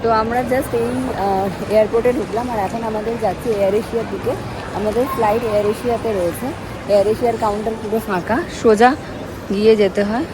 তো আমরা জাস্ট এই এয়ারপোর্টে ঢুকলাম, আর এখন আমাদের যাচ্ছি এয়ার এশিয়ার দিকে। আমাদের ফ্লাইট এয়ার এশিয়াতে রয়েছে। এয়ার এশিয়ার কাউন্টার পুরো ফাঁকা, সোজা গিয়ে যেতে হয়।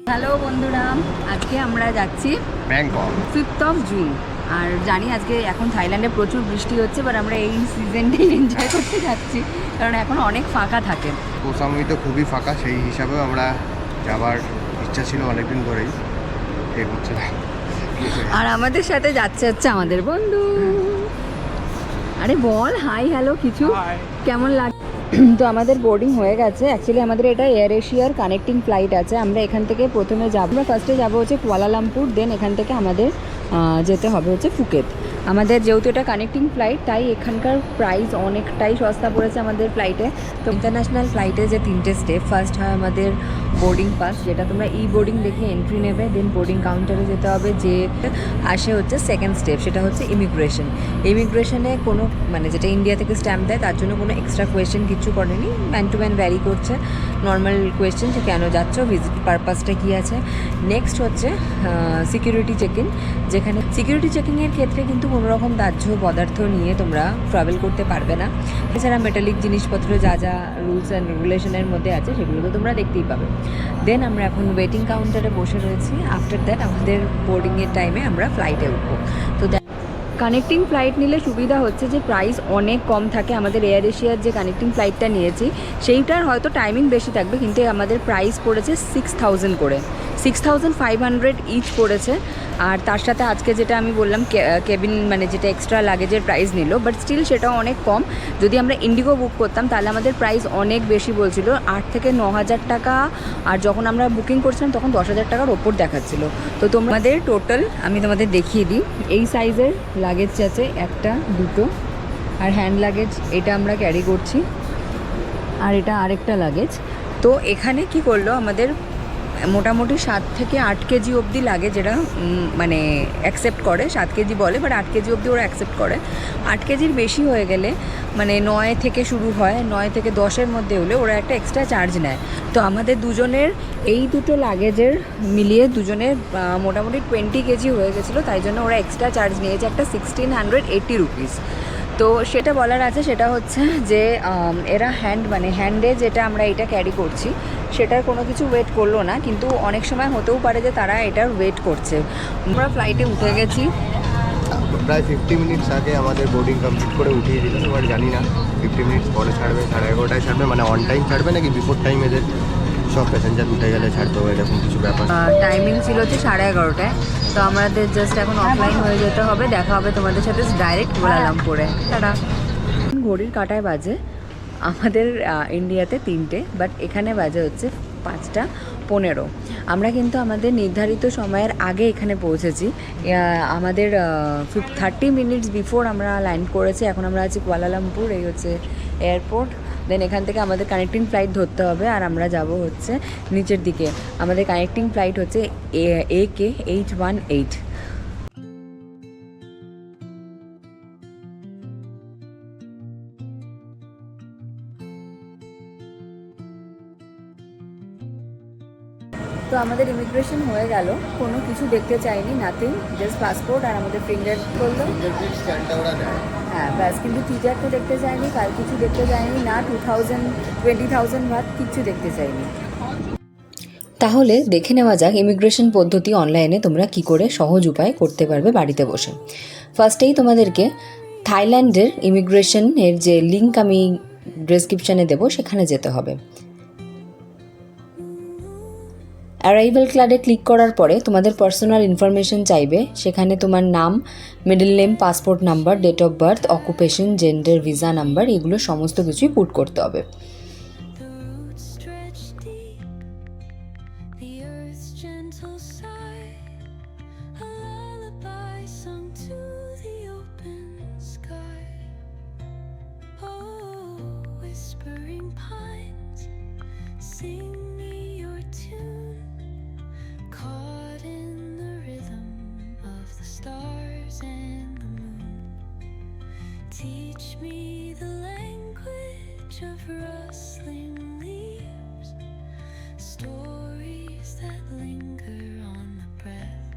হ্যালো বন্ধুরা, আজকে আমরা যাচ্ছি ব্যাংকক 5 জুন। আর জানি আজকে এখন থাইল্যান্ডে প্রচুর বৃষ্টি হচ্ছে, বাট আমরা এই সিজনটাই এনজয় করতে যাচ্ছি, কারণ এখন অনেক ফাঁকা থাকে। কোহ সামুই তো খুবই ফাঁকা, সেই হিসাবেও আমরা যাওয়ার ইচ্ছা ছিল অনেকদিন ধরেই, ঠিক হচ্ছে না। আর আমাদের সাথে যাচ্ছে হচ্ছে আমাদের বন্ধু। আরে বল হাই হ্যালো কিছু, কেমন লাগে? তো আমাদের বোর্ডিং হয়ে গেছে। অ্যাকচুয়ালি আমাদের এটা এয়ার এশিয়ার কানেক্টিং ফ্লাইট আছে। আমরা এখান থেকে প্রথমে যাবো, আমরা ফার্স্টে যাবো হচ্ছে কুয়ালালামপুর, দেন এখান থেকে আমাদের যেতে হবে হচ্ছে ফুকেত। আমাদের যেহেতু এটা কানেক্টিং ফ্লাইট, তাই এখানকার প্রাইস অনেকটাই সস্তা পড়েছে আমাদের ফ্লাইটে। তো ইন্টারন্যাশনাল ফ্লাইটে যে 3টে স্টেপ, ফার্স্ট হয় আমাদের বোর্ডিং পাস, যেটা তোমরা বোর্ডিং দেখে এন্ট্রি নেবে, দেন বোর্ডিং কাউন্টারে যেতে হবে। যে আসে হচ্ছে সেকেন্ড স্টেপ, সেটা হচ্ছে ইমিগ্রেশন। ইমিগ্রেশনে কোনো মানে যেটা ইন্ডিয়া থেকে স্ট্যাম্প দেয়, তার জন্য কোনো এক্সট্রা কোয়েশ্চেন কিছু করেনি, ম্যান টু ম্যান ভ্যারি করছে। নর্মাল কোয়েশ্চেন যে কেন যাচ্ছ, ভিজিট পারপাসটা কী আছে। নেক্সট হচ্ছে সিকিউরিটি চেক ইন, যেখানে সিকিউরিটি চেকিংয়ের ক্ষেত্রে কিন্তু কোনো রকম দাহ্য পদার্থ নিয়ে তোমরা ট্রাভেল করতে পারবে না। এছাড়া মেটালিক জিনিসপত্র যা যা রুলস অ্যান্ড রেগুলেশনের মধ্যে আছে সেগুলো তো তোমরা দেখতেই পাবে। দেন আমরা এখন ওয়েটিং কাউন্টারে বসে রয়েছি। আফটার দ্যাট আমাদের বোর্ডিংয়ের টাইমে আমরা ফ্লাইটে উঠবো। তো কানেক্টিং ফ্লাইট নিলে সুবিধা হচ্ছে যে প্রাইস অনেক কম থাকে। আমাদের এয়ার এশিয়ার যে কানেক্টিং ফ্লাইটটা নিয়েছি সেইটার হয়তো টাইমিং বেশি থাকবে, কিন্তু আমাদের প্রাইস পড়েছে 6000 করে, 6500 ইচ পড়েছে। আর তার সাথে আজকে যেটা আমি বললাম কেবিন মানে যেটা এক্সট্রা লাগেজের প্রাইস নিল, বাট স্টিল সেটাও অনেক কম। যদি আমরা ইন্ডিগো বুক করতাম তাহলে আমাদের প্রাইস অনেক বেশি বলছিল, 8 থেকে 9000 টাকা। আর যখন আমরা বুকিং করছিলাম তখন 10,000 টাকার ওপর দেখাচ্ছিল। তো তোমাদের টোটাল আমি তোমাদের দেখিয়ে দিই। এই সাইজের লাগেজ আছে 1টা 2টো, আর হ্যান্ড লাগেজ এটা আমরা ক্যারি করছি, আর এটা আরেকটা লাগেজ। তো এখানে কি করলো, আমাদের মোটামুটি 7 থেকে 8 কেজি অবধি লাগে, যেটা মানে অ্যাকসেপ্ট করে। 7 কেজি বলে, বাট 8 কেজি অবধি ওরা অ্যাকসেপ্ট করে। 8 কেজির বেশি হয়ে গেলে মানে 9 থেকে শুরু হয়, 9 থেকে 10-এর মধ্যে হলে ওরা একটা এক্সট্রা চার্জ নেয়। তো আমাদের দুজনের এই দুটো লাগেজের মিলিয়ে দুজনের মোটামুটি 20 কেজি হয়ে গেছিলো, তাই জন্য ওরা এক্সট্রা চার্জ নিয়েছে একটা 1680 রুপিস। তো সেটা বলার আছে, সেটা হচ্ছে যে এরা হ্যান্ডে যেটা আমরা এটা ক্যারি করছি সেটার কোনো কিছু ওয়েট করলো না, কিন্তু অনেক সময় হতেও পারে যে তারা এটার ওয়েট করছে। আমরা ফ্লাইটে উঠে গেছি, প্রায় 50 মিনিটস আগে আমাদের বোর্ডিং কমপ্লিট করে উঠিয়ে দিল। এবার জানি না 50 মিনিটস পরে ছাড়বে, 11:30টায় ছাড়বে, মানে অন টাইম ছাড়বে নাকি বিফোর টাইম এদের সব প্যাসেঞ্জার উঠে গেলে ছাড়তে হবে, এরকম কিছু ব্যাপার। টাইমিং ছিল হচ্ছে 11:30টায়। তো আমাদের জাস্ট এখন অফলাইন হয়ে যেতে হবে, দেখা হবে তোমাদের সাথে ডাইরেক্ট কুয়ালালামপুরে। তারা ঘড়ির কাঁটায় বাজে আমাদের ইন্ডিয়াতে 3টে, বাট এখানে বাজে হচ্ছে 5টা 15। আমরা কিন্তু আমাদের নির্ধারিত সময়ের আগে এখানে পৌঁছেছি। আমাদের 30 মিনিটস বিফোর আমরা ল্যান্ড করেছি। এখন আমরা আছি কুয়ালালামপুর, এই হচ্ছে এয়ারপোর্ট। দেন এখান থেকে আমাদের কানেক্টিং ফ্লাইট ধরতে হবে, আর আমরা যাব হচ্ছে নিচের দিকে। আমাদের কানেক্টিং ফ্লাইট হচ্ছে AK818। তো আমাদের ইমিগ্রেশন হয়ে গেল, কোনো কিছু দেখতে চাইনি, নাথিং, জাস্ট পাসপোর্ট আর আমাদের ফিঙ্গার করলো। হ্যাঁ ব্যাস, কিন্তু টিচারটা দেখতে চাইনি, কার কিছু দেখতে চাইনি, না 20,000 ভাত কিচ্ছু দেখতে চাইনি। তাহলে দেখে নেওয়া যাক ইমিগ্রেশন পদ্ধতি অনলাইনে তোমরা কি করে সহজ উপায়ে করতে পারবে বাড়িতে বসে। ফার্স্টেই তোমাদেরকে থাইল্যান্ডের ইমিগ্রেশনের যে লিঙ্ক আমি ডেসক্রিপশানে দেবো সেখানে যেতে হবে। অ্যারাইভাল ক্লাডে ক্লিক করার পরে তোমাদের পার্সোনাল ইনফরমেশন চাইবে। সেখানে তোমার নাম, middle name, passport number, date of birth, occupation, gender, visa number, এগুলো সমস্ত কিছুই পুট করতে হবে। Sing me your tune, caught in the rhythm of the stars and the moon. Teach me the language of rustling leaves, stories that linger on the breath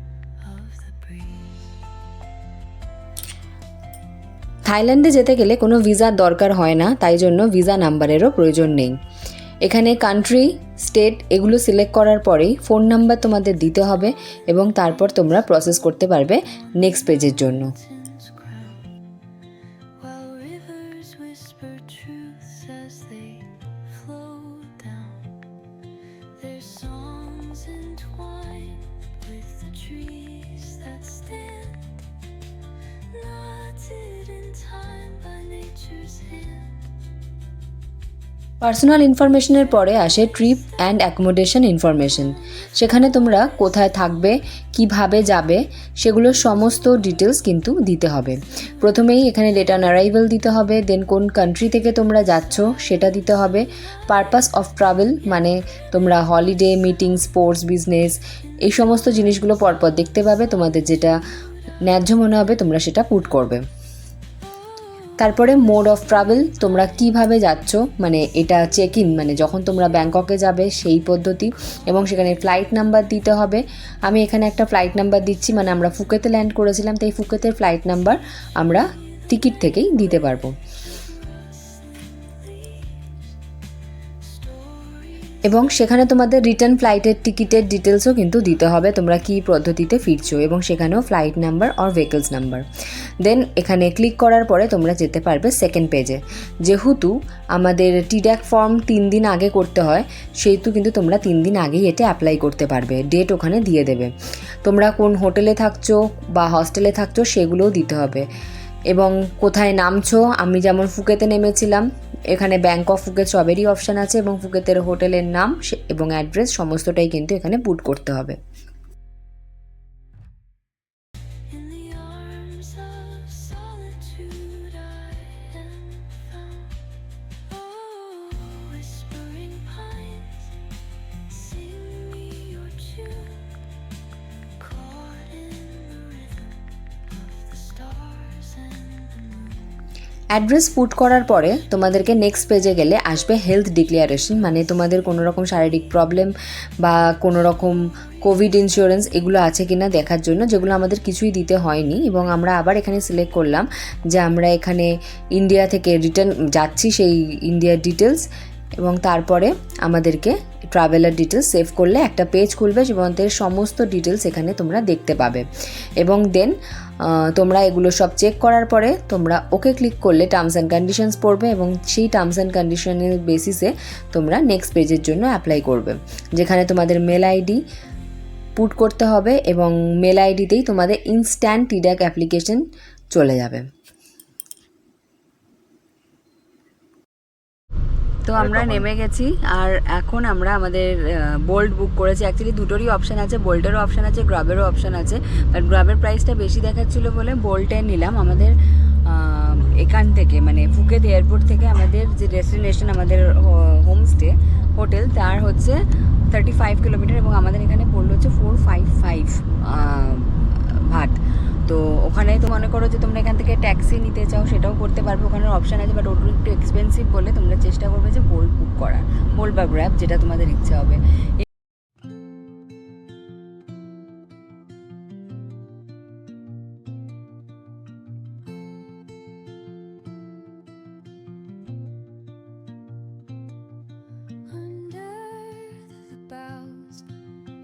of the breeze. থাইল্যান্ডে যেতে গেলে কোনো ভিসার দরকার হয় না, তাই জন্য ভিসা নাম্বারেরও প্রয়োজন নেই। এখানে কান্ট্রি, স্টেট এগুলো সিলেক্ট করার পরেই ফোন নাম্বার তোমাদের দিতে হবে এবং তারপর তোমরা প্রসেস করতে পারবে নেক্সট পেজের জন্য। Mountains crown, while rivers whisper truths as they flow down. Their songs entwined with the trees that stand, knotted in time by nature's hand. Personal ইনফরমেশনের পরে আসে ট্রিপ অ্যান্ড অ্যাকোমোডেশন ইনফরমেশন। সেখানে তোমরা কোথায় থাকবে, কিভাবে যাবে, সেগুলোর সমস্ত ডিটেলস কিন্তু দিতে হবে। প্রথমেই এখানে ডেট অন অ্যারাইভাল দিতে হবে, দেন কোন কান্ট্রি থেকে তোমরা যাচ্ছ সেটা দিতে হবে, পারপাস অফ ট্রাভেল মানে তোমরা হলিডে, মিটিং, স্পোর্টস, বিজনেস এই সমস্ত জিনিসগুলো পরপর দেখতে পাবে। তোমাদের যেটা ন্যায্য মনে হবে তোমরা সেটা পুট করবে। তারপরে মোড অফ ট্রাভেল, তোমরা কিভাবে যাচ্ছ, মানে এটা চেক ইন মানে যখন তোমরা ব্যাংককে যাবে সেই পদ্ধতি, এবং সেখানে ফ্লাইট নাম্বার দিতে হবে। আমি এখানে একটা ফ্লাইট নাম্বার দিচ্ছি, মানে আমরা ফুকেতে ল্যান্ড করেছিলাম, তাই ফুকেতের ফ্লাইট নাম্বার আমরা টিকিট থেকেই দিতে পারবো। এবং সেখানে তোমাদের রিটার্ন ফ্লাইটের টিকিটের ডিটেলসও কিন্তু দিতে হবে, তোমরা কী পদ্ধতিতে ফিরছো, এবং সেখানেও flight number or vehicles number. Then এখানে ক্লিক করার পরে তোমরা যেতে পারবে সেকেন্ড পেজে। যেহেতু আমাদের টিড্যাক ফর্ম 3 দিন আগে করতে হয়, সেহেতু কিন্তু তোমরা 3 দিন আগেই এটা অ্যাপ্লাই করতে পারবে, ডেট ওখানে দিয়ে দেবে। তোমরা কোন হোটেলে থাকছো বা হস্টেলে থাকছো সেগুলোও দিতে হবে, এবং কোথায় নামছো। আমি যেমন ফুকেতে নেমেছিলাম, এখানে ব্যাংক অফ ফুকেট সবেরই অপশান আছে, এবং ফুকেতের হোটেলের নাম এবং অ্যাড্রেস সমস্তটাই কিন্তু এখানে পুট করতে হবে। In the arms of solitude I am found. Oh, whispering pines, sing me your tune, caught in the rhythm of the stars and the moon. Address put করার পরে তোমাদেরকে নেক্সট পেজে গেলে আসবে হেলথ ডিক্লারেশন, মানে তোমাদের কোনো রকম শারীরিক প্রবলেম বা কোনো রকম কোভিড ইন্স্যুরেন্স এগুলো আছে কিনা দেখার জন্য, যেগুলো আমাদের কিছুই দিতে হয়নি। এবং আমরা আবার এখানে সিলেক্ট করলাম যে আমরা এখানে ইন্ডিয়া থেকে রিটার্ন যাচ্ছি, সেই ইন্ডিয়ার ডিটেলস, এবং তারপরে আমাদেরকে ট্রাভেলার ডিটেলস সেভ করলে একটা পেজ খুলবে, জীবনের সমস্ত ডিটেলস এখানে তোমরা দেখতে পাবে। এবং দেন তোমরা এগুলো সব চেক করার পরে তোমরা ওকে ক্লিক করলে টার্মস অ্যান্ড কন্ডিশনস পড়বে, এবং সেই টার্মস অ্যান্ড কন্ডিশনের বেসিসে তোমরা নেক্সট পেজের জন্য অ্যাপ্লাই করবে, যেখানে তোমাদের মেল আইডি পুট করতে হবে, এবং মেল আইডিতেই তোমাদের ইনস্ট্যান্ট টিড্যাক অ্যাপ্লিকেশন চলে যাবে। তো আমরা নেমে গেছি, আর এখন আমরা আমাদের বোল্ট বুক করেছি। অ্যাকচুয়ালি দুটোরই অপশান আছে, বোল্টেরও অপশান আছে, গ্রাবেরও অপশান আছে, বাট গ্রাবের প্রাইসটা বেশি দেখাচ্ছিলো বলে বোল্টে নিলাম। আমাদের এখান থেকে মানে ফুকেত এয়ারপোর্ট থেকে আমাদের যে ডেস্টিনেশন, আমাদের হোমস্টে হোটেল, তার হচ্ছে 35 কিলোমিটার, এবং আমাদের এখানে পড়লো হচ্ছে 455 ভাট। তো ওখানে তো মনে করো যে তোমরা এখান থেকে ট্যাক্সি নিতে চাও সেটাও করতে পারবে, ওখানে অপশান আছে, বাট ওটা একটু এক্সপেন্সিভ বলে তোমরা চেষ্টা করবে যে বোল্ট বুক করার, বোল্ট বা গ্র্যাব যেটা তোমাদের ইচ্ছা হবে। Under the boughs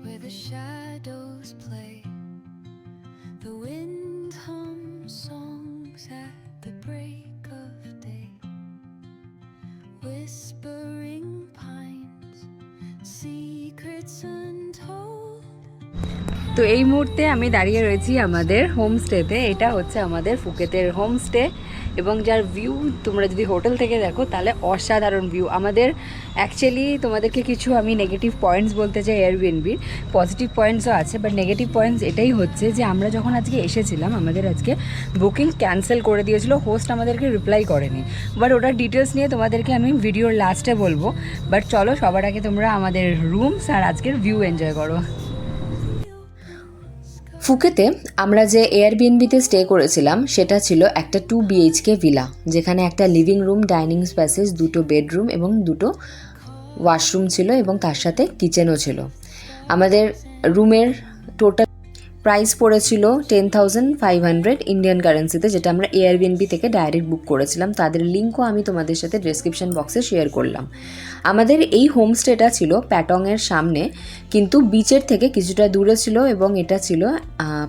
where the shadows play, the wind hums songs at the break of day. Whispering pines, secrets untold. তো এই মুহূর্তে আমি দাঁড়িয়ে রয়েছি আমাদের হোমস্টেতে। এটা হচ্ছে আমাদের ফুকেতের হোমস্টে। এবং যার ভিউ তোমরা যদি হোটেল থেকে দেখো তাহলে অসাধারণ ভিউ। আমাদের অ্যাকচুয়ালি তোমাদেরকে কিছু আমি নেগেটিভ পয়েন্টস বলতে চাই এয়ারবিএনবির, পজিটিভ পয়েন্টসও আছে, বাট নেগেটিভ পয়েন্টস এটাই হচ্ছে যে আমরা যখন আজকে এসেছিলাম আমাদের আজকে বুকিং ক্যান্সেল করে দিয়েছিল, হোস্ট আমাদেরকে রিপ্লাই করেনি। বাট ওটার ডিটেলস নিয়ে তোমাদেরকে আমি ভিডিওর লাস্টে বলবো। বাট চলো সবার আগে তোমরা আমাদের রুমস আর আজকের ভিউ এনজয় করো। ফুকেতে আমরা যে এয়ারবিএনবিতে স্টে করেছিলাম সেটা ছিল একটা 2 BHK ভিলা, যেখানে একটা লিভিং রুম, ডাইনিং স্পেসেস, 2টো বেডরুম এবং 2টো ওয়াশরুম ছিল এবং তার সাথে কিচেনও ছিল। আমাদের রুমের টোটাল প্রাইস পড়েছিল 10,500 ইন্ডিয়ান কারেন্সিতে, যেটা আমরা এয়ারবিএনবি থেকে ডাইরেক্ট বুক করেছিলাম। তাদের লিঙ্কও আমি তোমাদের সাথে ডেসক্রিপশন বক্সে শেয়ার করলাম। আমাদের এই হোমস্টেটা ছিল প্যাটংয়ের সামনে, কিন্তু বিচের থেকে কিছুটা দূরে ছিল এবং এটা ছিল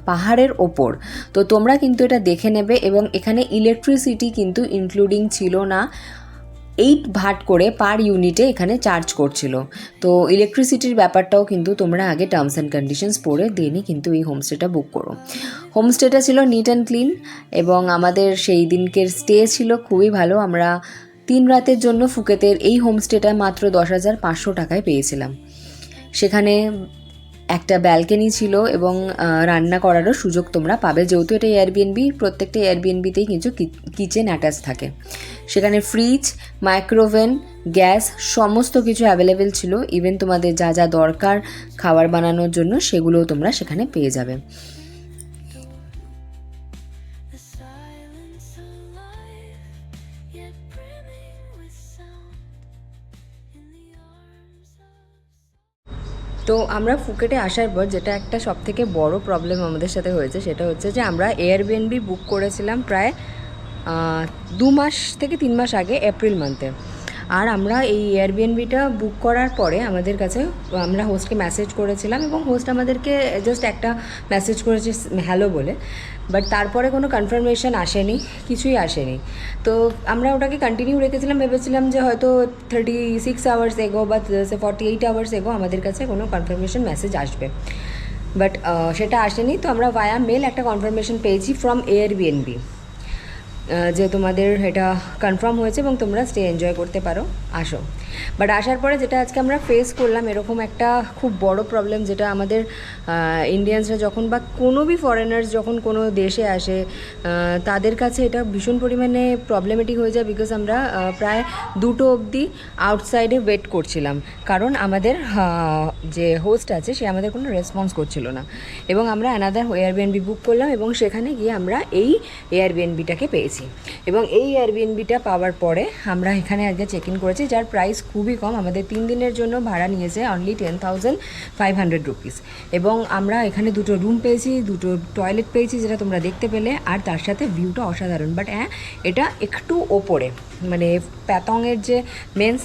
পাহাড়ের ওপর। তো তোমরা কিন্তু এটা দেখে নেবে। এবং এখানে ইলেকট্রিসিটি কিন্তু ইনক্লুডিং ছিল না, 8 ভাট করে পার ইউনিটে এখানে চার্জ করছিল। তো ইলেকট্রিসিটির ব্যাপারটাও কিন্তু তোমরা আগে টার্মস অ্যান্ড কন্ডিশনস পড়ে দেনই কিন্তু এই হোমস্টেটা বুক করো। হোমস্টেটা ছিল নিট অ্যান্ড ক্লিন এবং আমাদের সেই দিনকের স্টে ছিল খুবই ভালো। আমরা 3 রাতের জন্য ফুকেতের এই হোমস্টেটা মাত্র 10,500 টাকায় পেয়েছিলাম। সেখানে একটা ব্যালকনি ছিল এবং রান্না করারও সুযোগ তোমরা পাবে, যেহেতু এটা এয়ারবিএনবি, প্রত্যেকটা এয়ারবিএনবিতেই কিন্তু কিচেন অ্যাটাচ থাকে। সেখানে ফ্রিজ, মাইক্রোওভেন, গ্যাস সমস্ত কিছু অ্যাভেলেবেল ছিল। ইভেন তোমাদের যা যা দরকার খাবার বানানোর জন্য সেগুলোও তোমরা সেখানে পেয়ে যাবে। The silence alive, yet brimming with sound in the arms of তো আমরা ফুকেটে আসার পর যেটা একটা সবথেকে বড় প্রবলেম আমাদের সাথে হয়েছে সেটা হচ্ছে যে আমরা এয়ারবিএনবি বুক করেছিলাম প্রায় 2 মাস থেকে 3 মাস আগে, এপ্রিল মান্থে। আর আমরা এই এয়ারবিএনবিটা বুক করার পরে আমাদের কাছে আমরা হোস্টকে মেসেজ করেছিলাম এবং হোস্ট আমাদেরকে জাস্ট একটা মেসেজ করেছে হ্যালো বলে, বাট তারপরে কোনো কনফার্মেশন আসেনি, কিছুই আসেনি। তো আমরা ওটাকে কন্টিনিউ রেখেছিলাম, ভেবেছিলাম যে হয়তো 36 আওয়ার্স এগো বা 48 আওয়ার্স এগো আমাদের কাছে কোনো কনফার্মেশন মেসেজ আসবে, বাট সেটা আসেনি। তো আমরা ভায়া মেল একটা কনফার্মেশন পেয়েছি ফ্রম এয়ারবিএনবি যে তোমাদের এটা কনফার্ম হয়েছে এবং তোমরা স্টে এনজয় করতে পারো, আসো। বাট আসার পরে যেটা আজকে আমরা ফেস করলাম এরকম একটা খুব বড় প্রবলেম, যেটা আমাদের ইন্ডিয়ানসরা যখন বা কোনো বি ফরেনার্স যখন কোনো দেশে আসে তাদের কাছে এটা ভীষণ পরিমাণে প্রবলেমেটিক হয়ে যায়। বিকজ আমরা প্রায় 2টো অবধি আউটসাইডে ওয়েট করছিলাম, কারণ আমাদের যে হোস্ট আছে সে আমাদের কোনো রেসপন্স করছিল না। এবং আমরা অ্যানাদার এয়ারবিএনবি বুক করলাম এবং সেখানে গিয়ে আমরা এই এয়ারবিএনবিটাকে পেয়েছি। এবং এই এয়ারবিএনবিটা পাওয়ার পরে আমরা এখানে আজকে চেক ইন করেছি, যার প্রাইস খুবই কম। আমাদের 3 দিনের জন্য ভাড়া নিয়েছে অনলি 10,500 রুপিস। এবং আমরা এখানে 2টো রুম পেয়েছি, 2টো টয়লেট পেয়েছি, যেটা তোমরা দেখতে পেলে। আর তার সাথে ভিউটা অসাধারণ। বাট হ্যাঁ, এটা একটু ওপরে, মানে প্যাতংয়ের যে মেন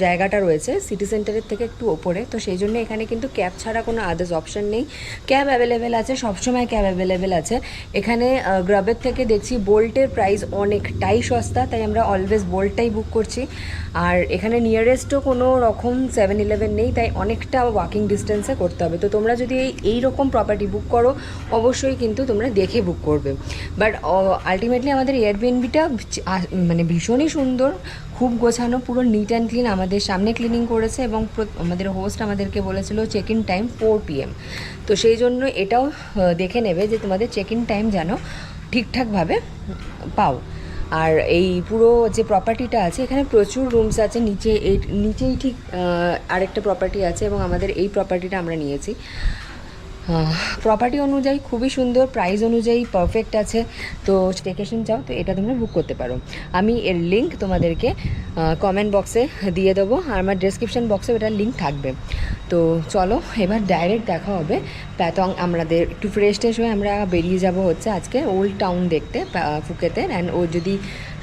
জায়গাটা রয়েছে সিটি সেন্টারের থেকে একটু ওপরে। তো সেই জন্য এখানে কিন্তু ক্যাব ছাড়া কোনো আদার্স অপশান নেই। ক্যাব অ্যাভেলেবেল আছে, সবসময় ক্যাব অ্যাভেলেবেল আছে। এখানে গ্রাবের থেকে দেখছি বোল্টের প্রাইস অনেকটাই সস্তা, তাই আমরা অলওয়েজ বোল্টটাই বুক করছি। আর এখানে নিয়ারেস্টও কোনো রকম 7-Eleven নেই, তাই অনেকটা ওয়াকিং ডিস্টেন্সে করতে হবে। তো তোমরা যদি এই রকম প্রপার্টি বুক করো অবশ্যই কিন্তু তোমরা দেখে বুক করবে। বাট আলটিমেটলি আমাদের এয়ারবিএনবিটা মানে ভীষণই সুন্দর, খুব গোছানো, পুরো নিট অ্যান্ড ক্লিন। আমাদের সামনে ক্লিনিং করেছে এবং আমাদের হোস্ট আমাদেরকে বলেছিল চেক ইন টাইম 4 PM। তো সেই জন্য এটাও দেখে নেবে যে তোমাদের চেক ইন টাইম যেন ঠিকঠাকভাবে পাও। আর এই পুরো যে প্রপার্টিটা আছে এখানে প্রচুর রুমস আছে, নিচেই ঠিক আরেকটা প্রপার্টি আছে এবং আমাদের এই প্রপার্টিটা আমরা নিয়েছি। প্রপার্টি অনুযায়ী খুবই সুন্দর, প্রাইস অনুযায়ী পারফেক্ট আছে। তো স্টেকেশন চাও তো এটা তোমরা বুক করতে পারো। আমি এর লিঙ্ক তোমাদেরকে কমেন্ট বক্সে দিয়ে দেবো, আর আমার ডেসক্রিপশন বক্সে এটার লিঙ্ক থাকবে। তো চলো এবার ডাইরেক্ট দেখা হবে প্যাতং। আমাদের একটু ফ্রেশ হয়ে আমরা বেরিয়ে যাব হচ্ছে আজকে ওল্ড টাউন দেখতে ফুকেতে। অ্যান্ড ও যদি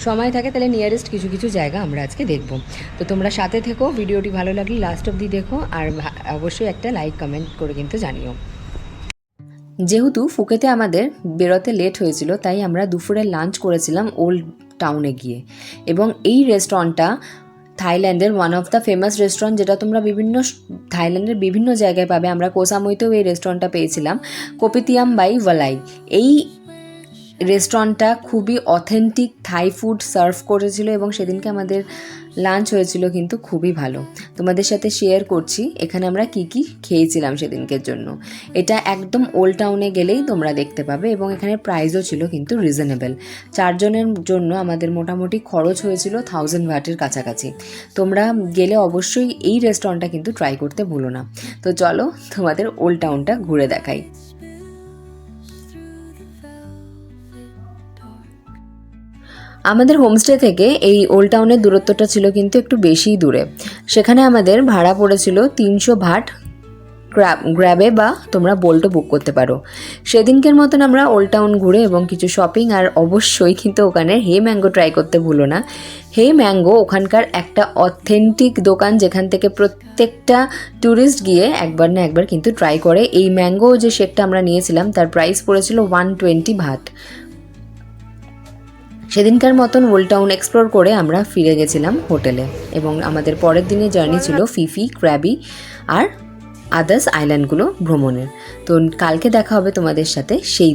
সময় থাকে তাহলে নিয়ারেস্ট কিছু কিছু জায়গা আমরা আজকে দেখব। তো তোমরা সাথে থেকো, ভিডিওটি ভালো লাগলে লাস্ট অবধি দেখো, আর অবশ্যই একটা লাইক কমেন্ট করে কিন্তু জানিও। যেহেতু ফুকেতে আমাদের বেরোতে লেট হয়েছিল তাই আমরা দুপুরে লাঞ্চ করেছিলাম ওল্ড টাউনে গিয়ে। এবং এই রেস্টুরেন্টটা থাইল্যান্ডের one of the famous restaurant, যেটা তোমরা থাইল্যান্ডের বিভিন্ন জায়গায় পাবে। আমরা কোসামুইতেও এই রেস্টুরেন্টটা পেয়েছিলাম, কোপিতিয়াম বাই ওয়ালাই। এই রেস্টুরেন্টটা খুবই অথেন্টিক থাই ফুড সার্ভ করেছিল এবং সেদিনকে আমাদের লাঞ্চ হয়েছিল কিন্তু খুবই ভালো। তোমাদের সাথে শেয়ার করছি এখানে আমরা কি কি খেয়েছিলাম সেদিনকের জন্য। এটা একদম ওল্ড টাউনে গেলেই তোমরা দেখতে পাবে এবং এখানে প্রাইসও ছিল কিন্তু রিজনেবল। 4 জনের জন্য আমাদের মোটামুটি খরচ হয়েছিল 1000 বাটের কাছাকাছি। তোমরা গেলে অবশ্যই এই রেস্টুরেন্টটা কিন্তু ট্রাই করতে ভুলো না। তো চলো তোমাদের ওল্ড টাউনটা ঘুরে দেখাই। আমাদের হোমস্টে থেকে এই ওল্ড টাউনের দূরত্বটা ছিল কিন্তু একটু বেশিই দূরে। সেখানে আমাদের ভাড়া পড়েছিল 300 বাট গ্র্যাবে, বা তোমরা বোল্টও বুক করতে পারো। সেদিনকের মতন আমরা ওল্ড টাউন ঘুরে এবং কিছু শপিং, আর অবশ্যই কিন্তু ওখানে হে ম্যাঙ্গো ট্রাই করতে ভুলো না। হে ম্যাঙ্গো ওখানকার একটা অথেন্টিক দোকান, যেখান থেকে প্রত্যেকটা ট্যুরিস্ট গিয়ে একবার না একবার কিন্তু ট্রাই করে। এই ম্যাঙ্গো যে শেকটা আমরা নিয়েছিলাম তার প্রাইস পড়েছিল 120 বাট। সেদিনকার মতন ওল্ড টাউন এক্সপ্লোর করে আমরা ফিরে গেছিলাম হোটেলে এবং আমাদের পরের দিনের জার্নি ছিল ফিফি, ক্র্যাবি আর আদার্স আইল্যান্ডগুলো ভ্রমণের। তো কালকে দেখা হবে তোমাদের সাথে সেই